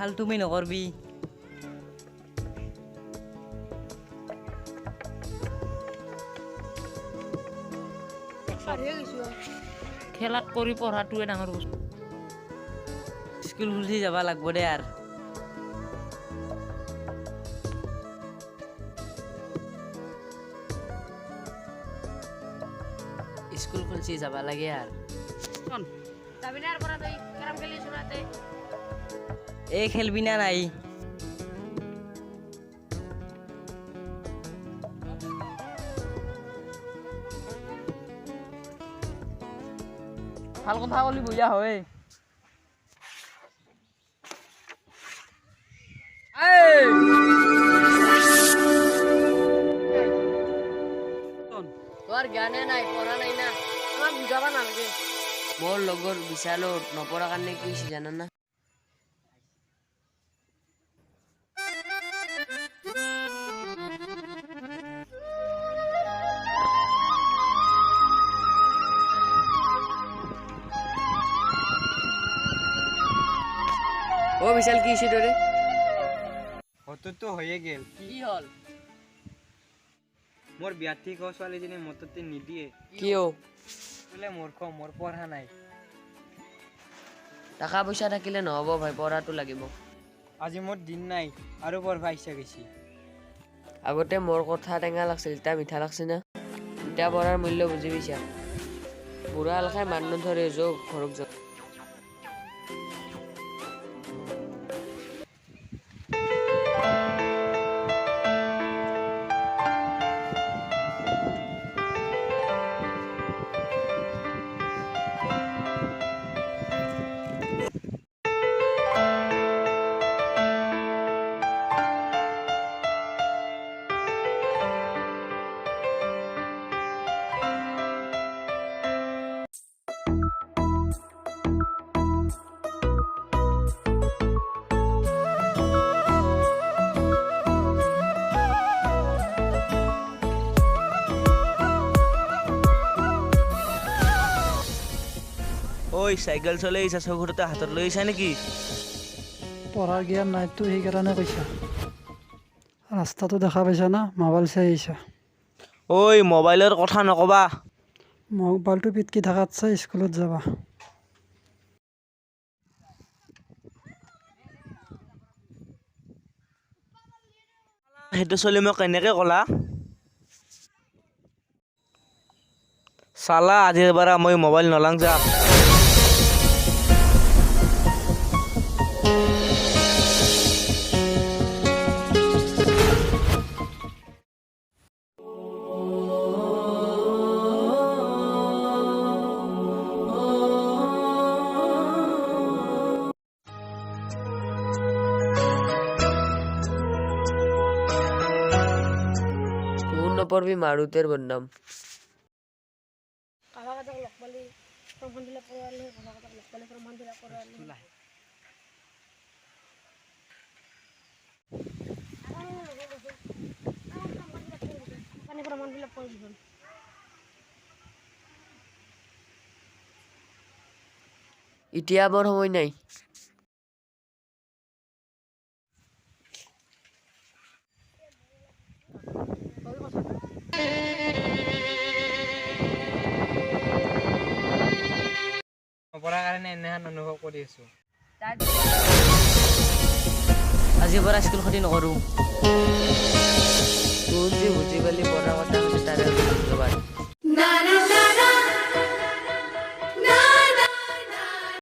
ফালতুমি নকৰবি খেলাত কৰি পঢ়াটোৱে ডাঙৰ বস্তু স্কুল খুলি যাব লাগিব দে আৰু স্কুল খুলছি যাব লাগে আৰু এই খেলবি না নাই ভাল কথা কলি বুজা হয় তোর জ্ঞানে নাই পড়া নাই না আমাক বুঝাবা নালাগে মোর লগর বিশালো নপড়া কারণে কি হইছে জানা না ও বিশাল কি হইছে তোরে হতো তো হয়ে গেল কি হল মোর বিয়া ঠিক হওয়া ছোৱালীজনী মততে নিদিয়ে কিয় বোলে মূৰ্খ মোৰ পঢ়া নাই টাকা পয়সা থাকিলে নহব ভাই পঢ়াটো লাগিব আজি মোৰ দিন নাই আৰু পঢ়বা ইচ্ছা গৈছি আগতে মোৰ কথা টেঙা লাগছিল এতিয়া মিঠা লাগছে না এতিয়া পঢ়াৰ মূল্য বুজি পাইছা বুঢ়া লেখাই মান নধৰে যোগ ঘৰক যোগ ওই সাইকেল চলে আহিছা চকুৰতে হাতত লৈ আহিছা নেকি পঢ়াৰ জ্ঞান নাইতো সেইকাৰণে কৈছা ৰাস্তাটো দেখা পাইছা না মোবাইল চাই আহিছা ওই মোবাইলৰ কথা নকবা মোবাইলটো পিটকি থকাত চাই স্কুলত যাবা সেইটো চলি মোক কেনেকে ক'লা চালা আজিৰ পৰা মই মোবাইল নলাং যা নপঢ়বি মাৰুতেৰ বদনাম এতিয়া বৰ সময় নাই নপঢ়াৰ কাৰণে এনেহেন অনুভৱ কৰি আছো আজিৰ পৰা স্কুল ক্ষতি নকৰোঁ তোৰ যে বুজি পালি পঢ়াৰ কথা তাৰে ধন্যবাদ